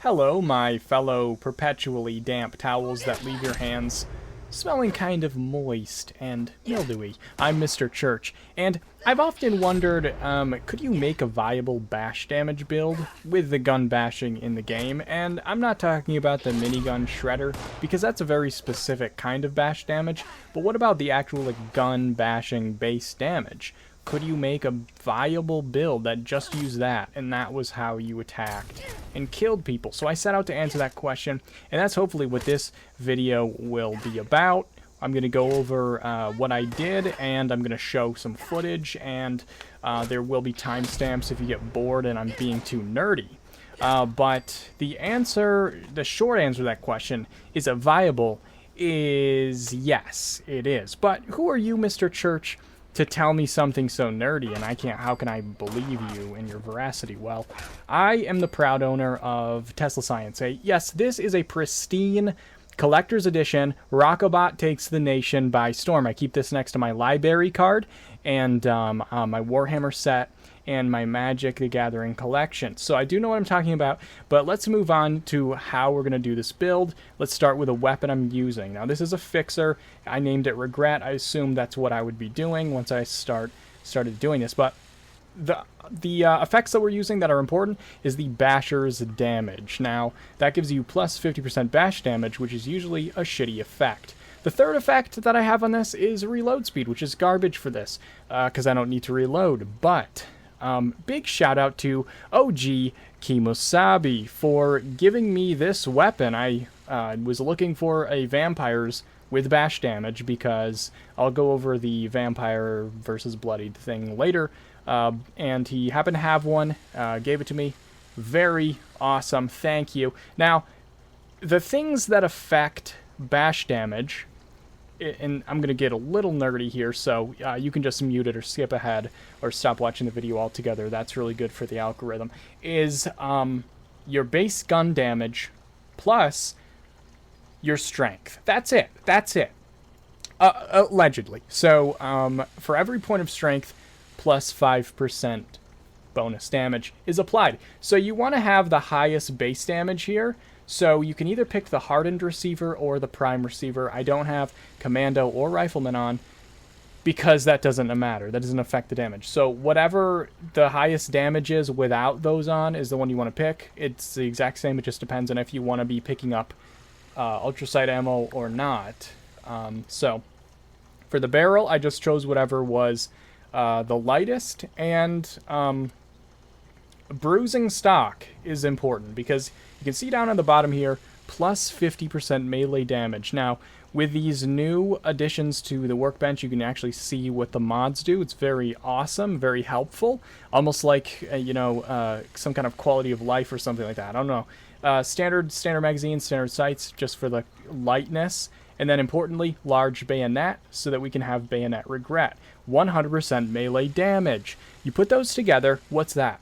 Hello, my fellow perpetually damp towels that leave your hands smelling kind of moist and mildewy. I'm Mr. Church, and I've often wondered, could you make a viable bash damage build with the gun bashing in the game? And I'm not talking about the minigun shredder, because that's a very specific kind of bash damage, but what about the actual gun bashing base damage? Could you make a viable build that just used that, and that was how you attacked and killed people? So I set out to answer that question, and that's hopefully what this video will be about. I'm going to go over what I did, and I'm going to show some footage, and there will be timestamps if you get bored and I'm being too nerdy. But the short answer to that question, is it viable, is yes, it is. But who are you, Mr. Church, to tell me something so nerdy, and how can I believe you in your veracity? Well, I am the proud owner of Tesla Science. Yes, this is a pristine collector's edition. Rockobot takes the nation by storm. I keep this next to my library card and my Warhammer set and my Magic the Gathering collection. So I do know what I'm talking about, but let's move on to how we're going to do this build. Let's start with a weapon I'm using. Now this is a fixer. I named it Regret. I assume that's what I would be doing once I started doing this, but the effects that we're using that are important is the Basher's damage. Now that gives you plus 50% bash damage, which is usually a shitty effect. The third effect that I have on this is reload speed, which is garbage for this, because I don't need to reload, but big shout out to OG Kimosabi for giving me this weapon. I was looking for a vampires with bash damage because I'll go over the vampire versus bloodied thing later, and he happened to have one, gave it to me. Very awesome, thank you. Now, the things that affect bash damage, and I'm going to get a little nerdy here, so you can just mute it or skip ahead or stop watching the video altogether. That's really good for the algorithm. Is your base gun damage plus your strength. That's it. That's it. Allegedly. So for every point of strength, plus 5% bonus damage is applied. So you want to have the highest base damage here. So you can either pick the hardened receiver or the prime receiver. I don't have commando or rifleman on because that doesn't matter. That doesn't affect the damage. So whatever the highest damage is without those on is the one you want to pick. It's the exact same. It just depends on if you want to be picking up ultrasight ammo or not. So for the barrel, I just chose whatever was the lightest, and bruising stock is important because you can see down on the bottom here, plus 50% melee damage. Now, with these new additions to the workbench, you can actually see what the mods do. It's very awesome, very helpful, almost like, some kind of quality of life or something like that. I don't know. Standard magazine, standard sights, just for the lightness. And then importantly, large bayonet, so that we can have bayonet regret. 100% melee damage. You put those together, what's that?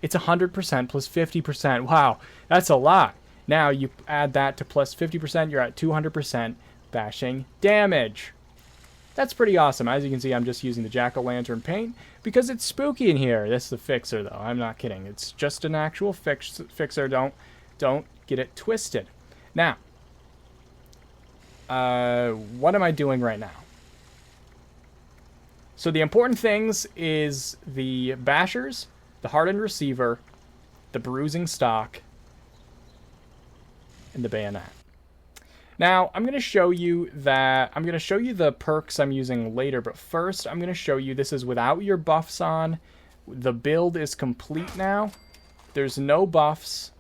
It's 100% plus 50%. Wow, that's a lot. Now you add that to plus 50%, you're at 200% bashing damage. That's pretty awesome. As you can see, I'm just using the jack-o'-lantern paint because it's spooky in here. This is the fixer, though. I'm not kidding. It's just an actual fixer. Don't get it twisted. Now, what am I doing right now? So the important things is the bashers, the hardened receiver, the bruising stock, and the bayonet. Now, I'm going to show you the perks I'm using later, but first I'm going to show you this is without your buffs on. The build is complete now. There's no buffs.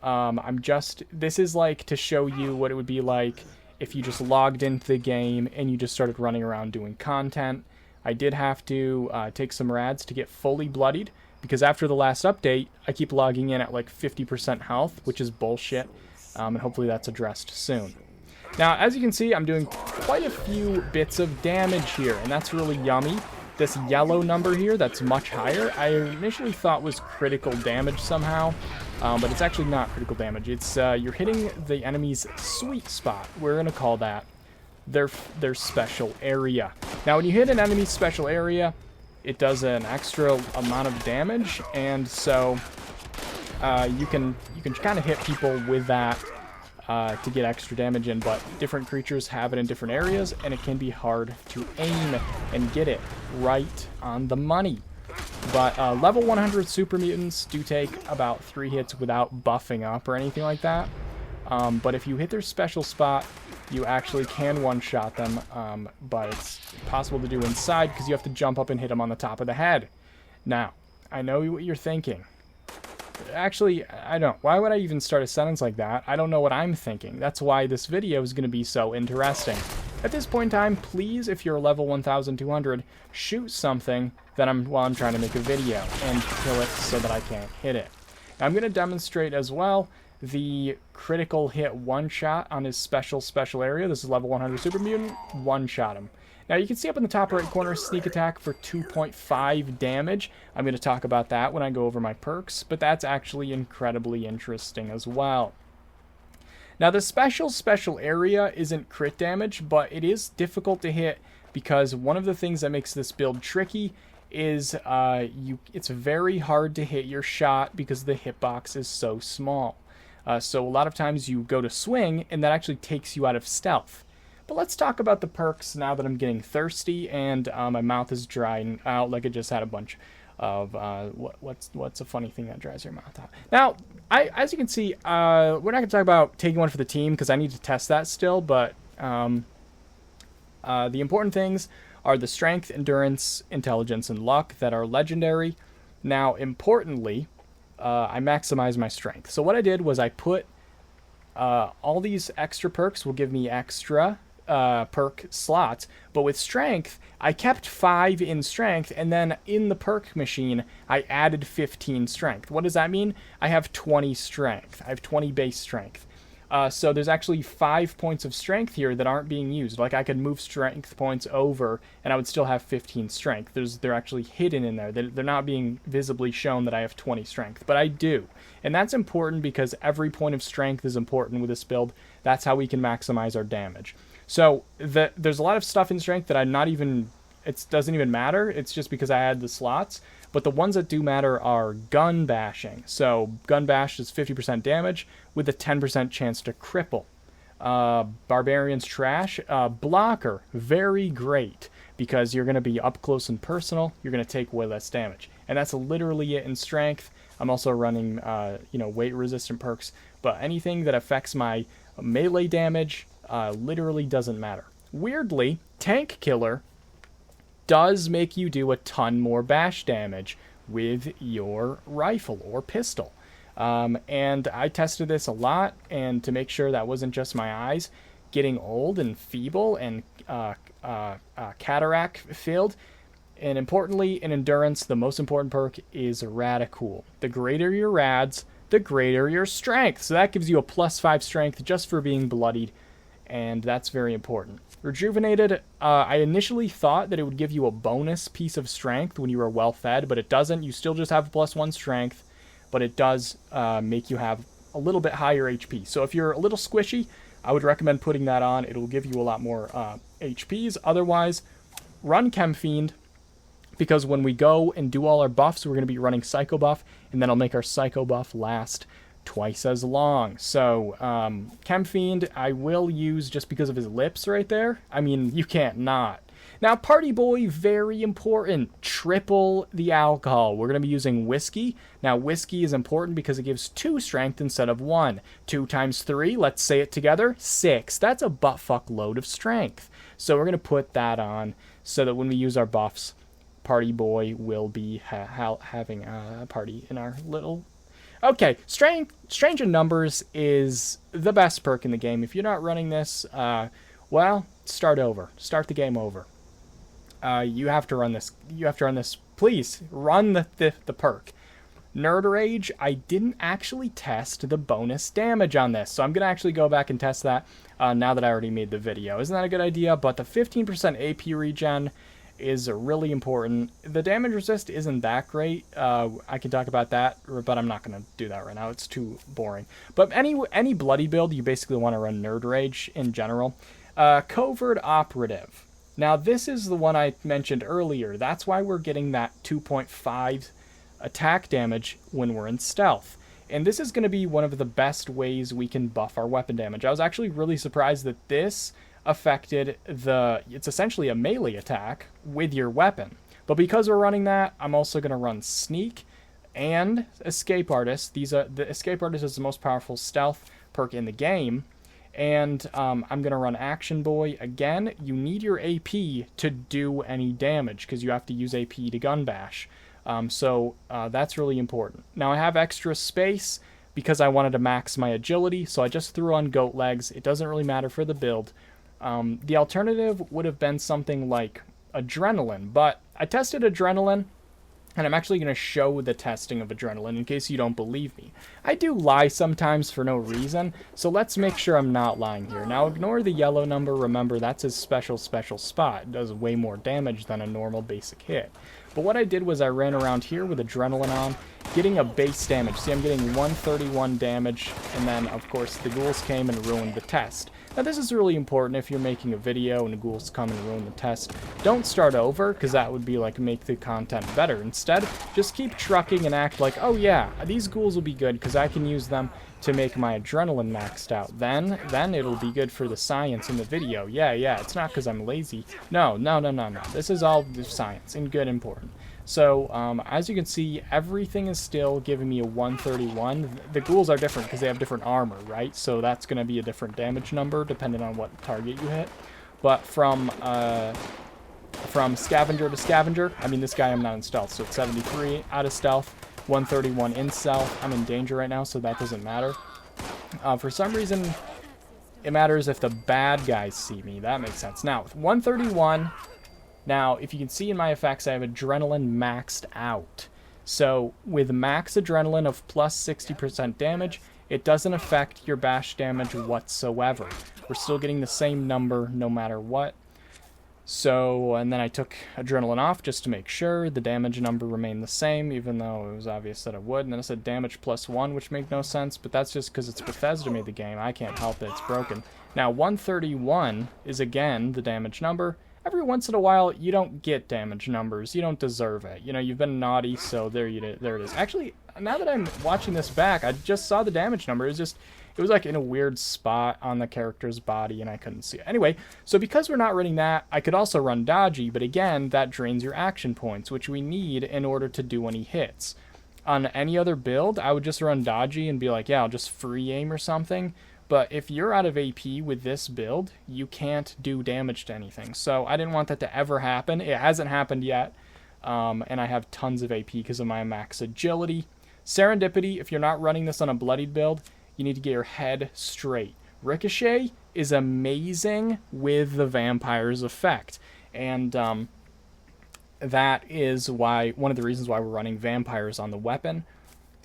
This is like to show you what it would be like if you just logged into the game and you just started running around doing content. I did have to take some rads to get fully bloodied, because after the last update, I keep logging in at like 50% health, which is bullshit, and hopefully that's addressed soon. Now, as you can see, I'm doing quite a few bits of damage here, and that's really yummy. This yellow number here, that's much higher, I initially thought was critical damage somehow, but it's actually not critical damage. It's you're hitting the enemy's sweet spot. We're going to call that their special area. Now, when you hit an enemy's special area, it does an extra amount of damage, and so you can kind of hit people with that to get extra damage in, but different creatures have it in different areas, and it can be hard to aim and get it right on the money. But level 100 super mutants do take about 3 hits without buffing up or anything like that. But if you hit their special spot, you actually can one-shot them, but it's possible to do inside because you have to jump up and hit them on the top of the head. Now, I know what you're thinking. Actually, I don't. Why would I even start a sentence like that? I don't know what I'm thinking. That's why this video is going to be so interesting. At this point in time, please, if you're level 1200, shoot something while I'm trying to make a video and kill it so that I can't hit it. Now, I'm going to demonstrate as well the critical hit one-shot on his special area. This is level 100 super mutant. One-shot him. Now, you can see up in the top right corner, sneak attack for 2.5 damage. I'm going to talk about that when I go over my perks, but that's actually incredibly interesting as well. Now, the special area isn't crit damage, but it is difficult to hit because one of the things that makes this build tricky is it's very hard to hit your shot because the hitbox is so small. So a lot of times you go to swing, and that actually takes you out of stealth. But let's talk about the perks now that I'm getting thirsty and my mouth is drying out like I just had a bunch of what's a funny thing that dries your mouth out. Now, as you can see, we're not going to talk about taking one for the team because I need to test that still, but the important things are the strength, endurance, intelligence, and luck that are legendary. Now, importantly, I maximize my strength. So what I did was I put all these extra perks will give me extra perk slots, but with strength, I kept 5 in strength, and then in the perk machine, I added 15 strength. What does that mean? I have 20 strength. I have 20 base strength. So there's actually 5 points of strength here that aren't being used. Like, I could move strength points over, and I would still have 15 strength. They're actually hidden in there. They're not being visibly shown that I have 20 strength, but I do. And that's important because every point of strength is important with this build. That's how we can maximize our damage. So there's a lot of stuff in strength that it doesn't even matter. It's just because I had the slots. But the ones that do matter are gun bashing. So gun bash is 50% damage with a 10% chance to cripple. Barbarian's trash. Blocker, very great because you're going to be up close and personal. You're going to take way less damage. And that's literally it in strength. I'm also running weight resistant perks. But anything that affects my melee damage literally doesn't matter. Weirdly, tank killer does make you do a ton more bash damage with your rifle or pistol. And I tested this a lot, and to make sure that wasn't just my eyes getting old and feeble and cataract filled. And importantly, in endurance, the most important perk is Radicool. The greater your rads, the greater your strength. So that gives you a +5 strength just for being bloodied, and that's very important. Rejuvenated, I initially thought that it would give you a bonus piece of strength when you were well fed, but it doesn't. You still just have a +1 strength, but it does make you have a little bit higher HP. So if you're a little squishy, I would recommend putting that on. It'll give you a lot more HPs. Otherwise, run Chem Fiend, because when we go and do all our buffs, we're going to be running Psycho Buff, and then I'll make our Psycho Buff last twice as long. So Chem Fiend I will use just because of his lips right there. I mean, you can't not. Now, Party Boy, very important. Triple the alcohol. We're going to be using whiskey. Now, whiskey is important because it gives 2 strength instead of 1. 2 times 3, let's say it together, 6. That's a buttfuck load of strength. So we're going to put that on so that when we use our buffs, Party Boy will be having a party in our little... Okay, Strange in Numbers is the best perk in the game. If you're not running this, well, start over. Start the game over. You have to run this. You have to run this. Please, run the perk. Nerd Rage, I didn't actually test the bonus damage on this, so I'm going to actually go back and test that now that I already made the video. Isn't that a good idea? But the 15% AP regen is really important. The damage resist isn't that great. I can talk about that, but I'm not going to do that right now. It's too boring. But any bloody build, you basically want to run Nerd Rage in general. Covert Operative. Now, this is the one I mentioned earlier. That's why we're getting that 2.5 attack damage when we're in stealth. And this is going to be one of the best ways we can buff our weapon damage. I was actually really surprised that this affected it's essentially a melee attack with your weapon. But because we're running that, I'm also going to run Sneak and Escape Artist. The Escape Artist is the most powerful stealth perk in the game. And I'm going to run Action Boy. Again, you need your AP to do any damage because you have to use AP to gun bash. So that's really important. Now I have extra space because I wanted to max my agility, so I just threw on goat legs. It doesn't really matter for the build. The alternative would have been something like adrenaline, but I tested adrenaline, and I'm actually going to show the testing of adrenaline in case you don't believe me. I do lie sometimes for no reason, so let's make sure I'm not lying here. Now ignore the yellow number. Remember, that's his special spot. It does way more damage than a normal basic hit. But what I did was I ran around here with adrenaline on, getting a base damage. See, I'm getting 131 damage, and then, of course, the ghouls came and ruined the test. Now, this is really important if you're making a video and the ghouls come and ruin the test. Don't start over, because that would be like make the content better. Instead, just keep trucking and act like, oh yeah, these ghouls will be good, because I can use them to make my adrenaline maxed out. Then it'll be good for the science in the video. Yeah, it's not because I'm lazy. No. This is all the science and good important. So, as you can see, everything is still giving me a 131. The ghouls are different because they have different armor, right? So that's going to be a different damage number depending on what target you hit. But from scavenger to scavenger, I mean, this guy I'm not in stealth, so it's 73 out of stealth. 131 in stealth. I'm in danger right now, so that doesn't matter. For some reason, it matters if the bad guys see me. That makes sense. Now, with 131, now, if you can see in my effects, I have adrenaline maxed out. So, with max adrenaline of plus 60% damage, it doesn't affect your bash damage whatsoever. We're still getting the same number no matter what. So, and then I took adrenaline off just to make sure the damage number remained the same, even though it was obvious that it would. And then I said damage +1, which made no sense, but that's just because it's Bethesda made the game. I can't help it, it's broken. Now, 131 is again the damage number. Every once in a while, you don't get damage numbers. You don't deserve it. You know, you've been naughty, so there it is. Actually, now that I'm watching this back, I just saw the damage number. It was like in a weird spot on the character's body, and I couldn't see it. Anyway, so because we're not running that, I could also run dodgy, but again, that drains your action points, which we need in order to do any hits. On any other build, I would just run dodgy and be like, yeah, I'll just free aim or something. But if you're out of AP with this build, you can't do damage to anything. So I didn't want that to ever happen. It hasn't happened yet. And I have tons of AP because of my max agility. Serendipity, if you're not running this on a bloodied build, you need to get your head straight. Ricochet is amazing with the vampire's effect. And that is why one of the reasons why we're running vampires on the weapon.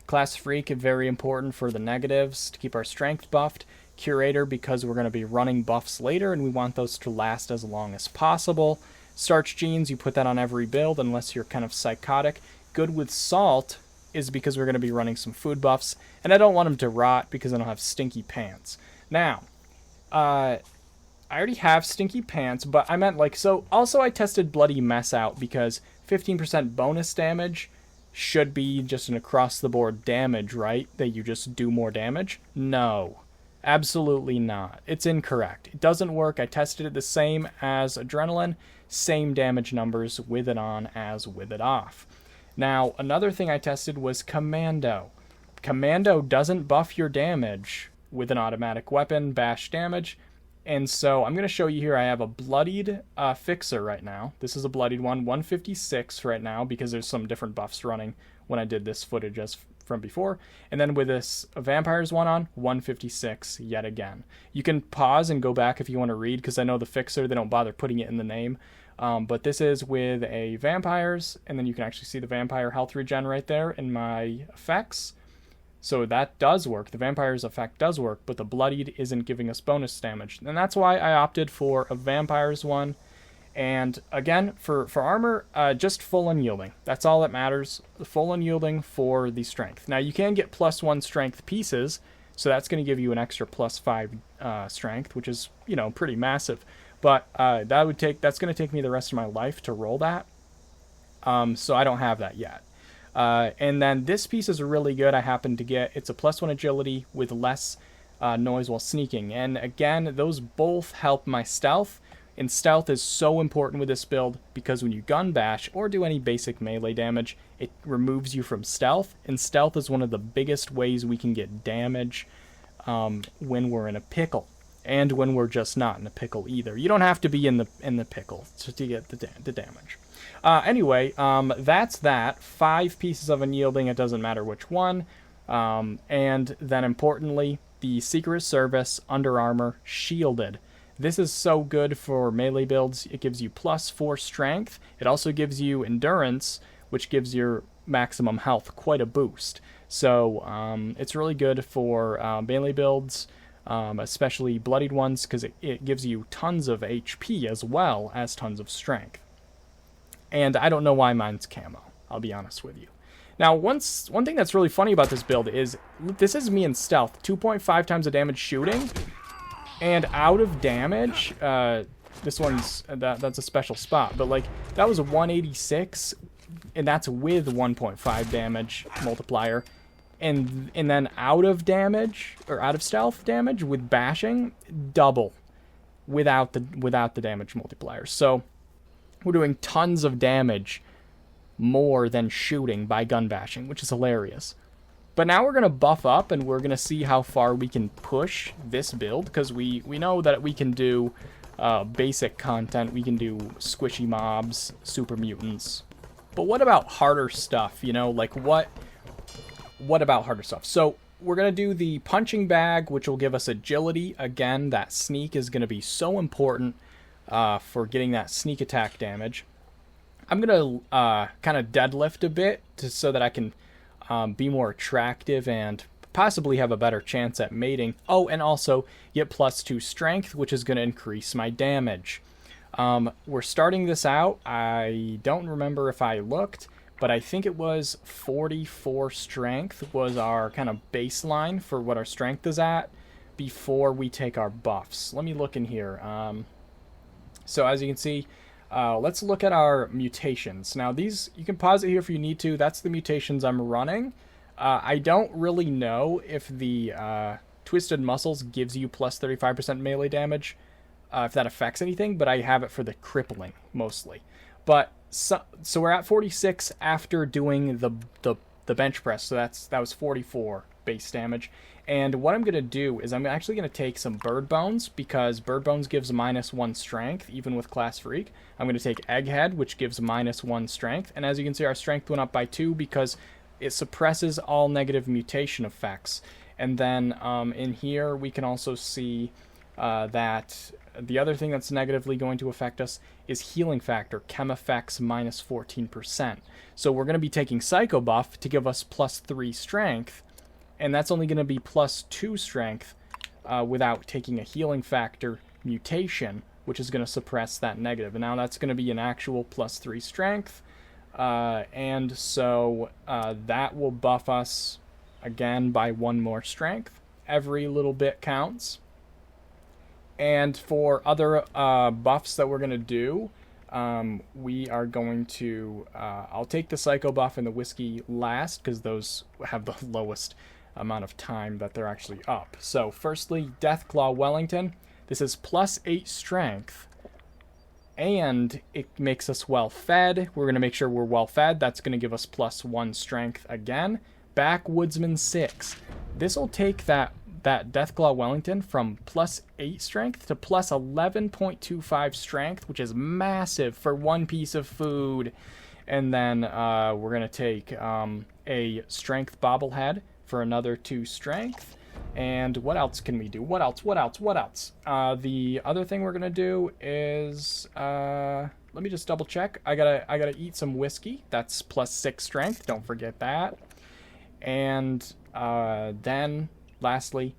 Class Freak, very important for the negatives to keep our strength buffed. Curator, because we're going to be running buffs later and we want those to last as long as possible. Starch Jeans, you put that on every build unless you're kind of psychotic. Good with Salt is because we're going to be running some food buffs. And I don't want them to rot because I don't have stinky pants. Now, I already have stinky pants, but I meant like, so also I tested Bloody Mess out because 15% bonus damage should be just an across-the-board damage, right? That you just do more damage? No. Absolutely not. It's incorrect. It doesn't work. I tested it the same as adrenaline. Same damage numbers with it on as with it off. Now, another thing I tested was Commando. Commando doesn't buff your damage with an automatic weapon, bash damage. And so I'm going to show you here I have a bloodied fixer right now. This is a bloodied one, 156 right now because there's some different buffs running when I did this footage as from before. And then with this vampires one on, 156 yet again. You can pause and go back if you want to read because I know the fixer, they don't bother putting it in the name. But this is with a vampires, and then you can actually see the vampire health regen right there in my effects. So that does work. The vampire's effect does work, but the bloodied isn't giving us bonus damage. And that's why I opted for a vampires one. And again, for armor, just full unyielding. That's all that matters. Full unyielding for the strength. Now you can get +1 strength pieces, so that's going to give you an extra +5 strength, which is, you know, pretty massive. But that's going to take me the rest of my life to roll that. So I don't have that yet. And then this piece is really good. I happen to get, it's a +1 agility with less noise while sneaking. And again, those both help my stealth. And stealth is so important with this build because when you gun bash or do any basic melee damage, it removes you from stealth. And stealth is one of the biggest ways we can get damage when we're in a pickle. And when we're just not in a pickle either. You don't have to be in the pickle to get the damage. Anyway, that's that. 5 pieces of unyielding, it doesn't matter which one. And then importantly, the Secret Service underarmor shielded. This is so good for melee builds. It gives you +4 strength. It also gives you endurance, which gives your maximum health quite a boost. So it's really good for melee builds, especially bloodied ones, because it gives you tons of HP as well as tons of strength. And I don't know why mine's camo, I'll be honest with you. Now, one thing that's really funny about this build is, this is me in stealth, 2.5 times the damage shooting, and out of damage, this one's, that's a special spot, but like, that was a 186, and that's with 1.5 damage multiplier, and then out of damage, or out of stealth damage with bashing, double, without the damage multiplier. So, we're doing tons of damage more than shooting by gun bashing, which is hilarious. But now we're going to buff up, and we're going to see how far we can push this build, because we know that we can do basic content. We can do squishy mobs, super mutants. But what about harder stuff, you know? Like, what about harder stuff? So, we're going to do the punching bag, which will give us agility. Again, that sneak is going to be so important for getting that sneak attack damage. I'm going to kind of deadlift a bit so that I can be more attractive and possibly have a better chance at mating. Oh, and also get +2 strength, which is going to increase my damage. We're starting this out. I don't remember if I looked, but I think it was 44 strength was our kind of baseline for what our strength is at before we take our buffs. Let me look in here. So as you can see, let's look at our mutations. Now these, you can pause it here if you need to. That's the mutations I'm running. I don't really know if the Twisted Muscles gives you +35% melee damage, if that affects anything, but I have it for the crippling mostly. But so we're at 46 after doing the bench press. So that was 44 base damage. And what I'm going to do is I'm actually going to take some Bird Bones, because Bird Bones gives -1 strength, even with Class Freak. I'm going to take Egghead, which gives -1 strength. And as you can see, our strength went up by 2 because it suppresses all negative mutation effects. And then in here, we can also see that the other thing that's negatively going to affect us is healing factor, chem effects -14%. So we're going to be taking Psycho Buff to give us +3 strength. And that's only going to be +2 strength without taking a healing factor mutation, which is going to suppress that negative. And now that's going to be an actual +3 strength. And so that will buff us again by 1 more strength. Every little bit counts. And for other buffs that we're going to do, we are going to... I'll take the Psycho Buff and the Whiskey last, because those have the lowest amount of time that they're actually up. So firstly, Deathclaw Wellington. This is +8 strength, and it makes us well fed. We're going to make sure we're well fed. That's going to give us +1 strength again. Backwoodsman 6. This will take that Deathclaw Wellington from +8 strength to +11.25 strength, which is massive for 1 piece of food. And then we're going to take a Strength Bobblehead for another 2 strength. And what else can we do? What else? The other thing we're going to do is... let me just double check. I gotta eat some whiskey. That's +6 strength. Don't forget that. And then... lastly,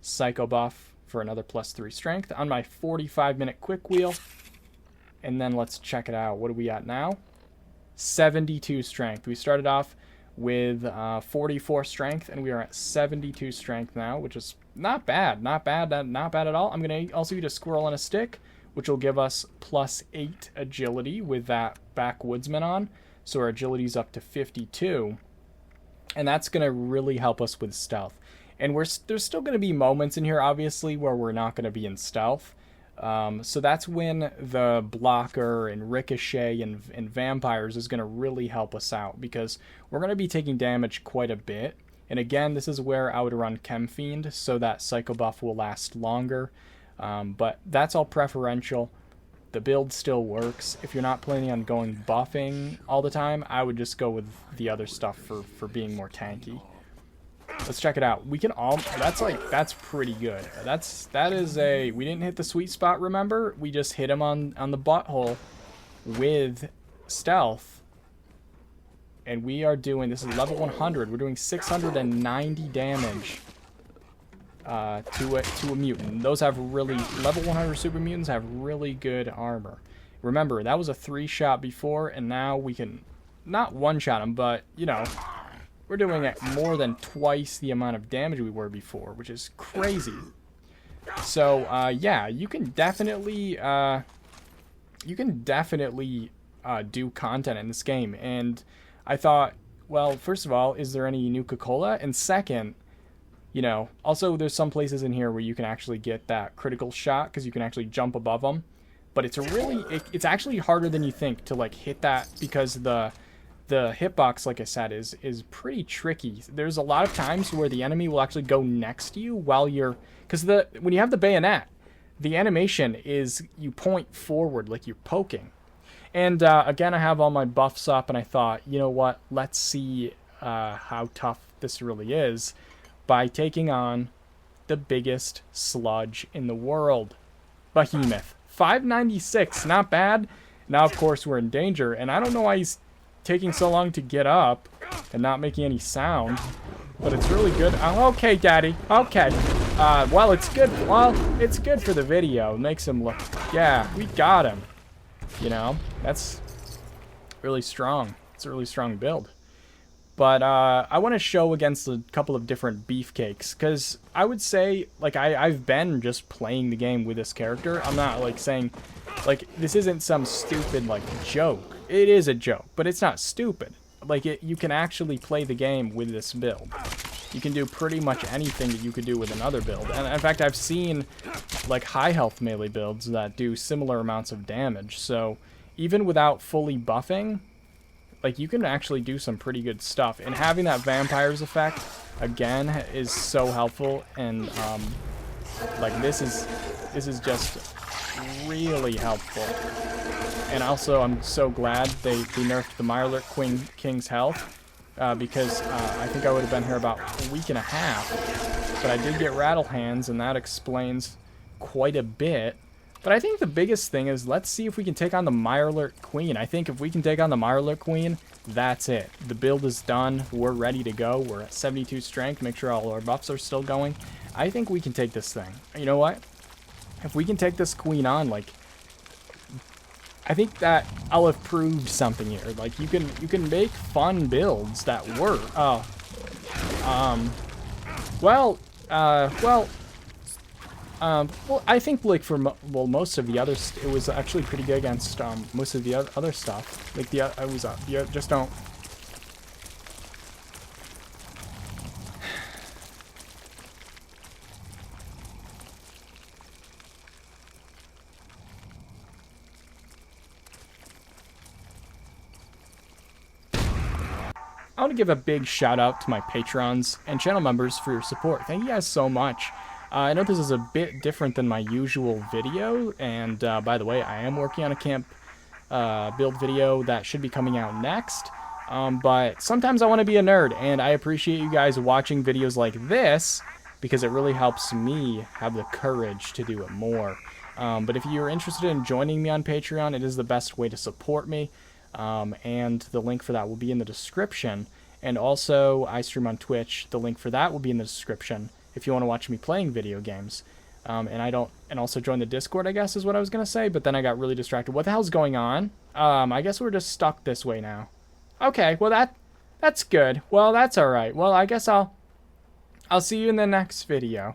Psycho Buff for another +3 strength on my 45-minute quick wheel. And then let's check it out. What are we at now? 72 strength. We started off with 44 strength, and we are at 72 strength now, which is not bad. Not bad at all. I'm going to also eat a squirrel on a stick, which will give us +8 agility with that Backwoodsman on. so our agility's up to 52, and that's going to really help us with stealth. And there's still going to be moments in here, obviously, where we're not going to be in stealth. So that's when the blocker and ricochet and vampires is going to really help us out, because we're going to be taking damage quite a bit. And again, this is where I would run Chem Fiend, so that Psycho buff will last longer. But that's all preferential. The build still works. If you're not planning on going buffing all the time, I would just go with the other stuff for being more tanky. Let's check it out. We can all, that's pretty good. We didn't hit the sweet spot, remember? We just hit him on the butthole with stealth. And we are doing, this is level 100. We're doing 690 damage to a mutant. Those have really, level 100 super mutants have really good armor. Remember, that was a 3-shot before, and now we can, not one-shot them, but, you know, we're doing it more than twice the amount of damage we were before, which is crazy. So, yeah, you can definitely do content in this game. And I thought, well, first of all, is there any Nuka-Cola? And second, you know, also there's some places in here where you can actually get that critical shot because you can actually jump above them. But it's it's actually harder than you think to, like, hit that, because the hitbox, like I said, is pretty tricky. There's a lot of times where the enemy will actually go next to you while you're, because when you have the bayonet, the animation is you point forward like you're poking. And again, I have all my buffs up, and I thought, you know what, let's see how tough this really is by taking on the biggest sludge in the world, Behemoth. 596, not bad. Now, of course, we're in danger, and I don't know why he's taking so long to get up and not making any sound, but it's really good. Oh, okay, Daddy. Okay. Well, it's good. Well, it's good for the video. It makes him look. Yeah, we got him. You know, that's really strong. It's a really strong build. But I want to show against a couple of different beefcakes, because I would say, like, I've been just playing the game with this character. I'm not, like, saying, like, this isn't some stupid, like, joke. It is a joke, but it's not stupid. Like, you can actually play the game with this build. You can do pretty much anything that you could do with another build. And in fact, I've seen, like, high health melee builds that do similar amounts of damage. So even without fully buffing, like, you can actually do some pretty good stuff. And having that vampires effect, again, is so helpful. And, like, this is just really helpful. And also, I'm so glad they nerfed the Mirelurk King's health, because I think I would have been here about a week and a half. But I did get rattle hands, and that explains quite a bit. But I think the biggest thing is, let's see if we can take on the Mirelurk Queen. I think if we can take on the Mirelurk Queen, that's it. The build is done. We're ready to go. We're at 72 strength. Make sure all our buffs are still going. I think we can take this thing. You know what? If we can take this queen on, like, I think that I'll have proved something here. Like, you can make fun builds that work. Well, I think, like, for most of the others, it was actually pretty good against most of the other stuff. Like, you just don't. I want to give a big shout out to my patrons and channel members for your support. Thank you guys so much. I know this is a bit different than my usual video, and by the way, I am working on a camp build video that should be coming out next. But sometimes I want to be a nerd, and I appreciate you guys watching videos like this, because it really helps me have the courage to do it more. But if you're interested in joining me on Patreon, it is the best way to support me. And the link for that will be in the description. And also, I stream on Twitch. The link for that will be in the description if you want to watch me playing video games. And also join the Discord, I guess, is what I was going to say. But then I got really distracted. What the hell's going on? I guess we're just stuck this way now. Okay, well, that's good. Well, that's all right. Well, I guess I'll see you in the next video.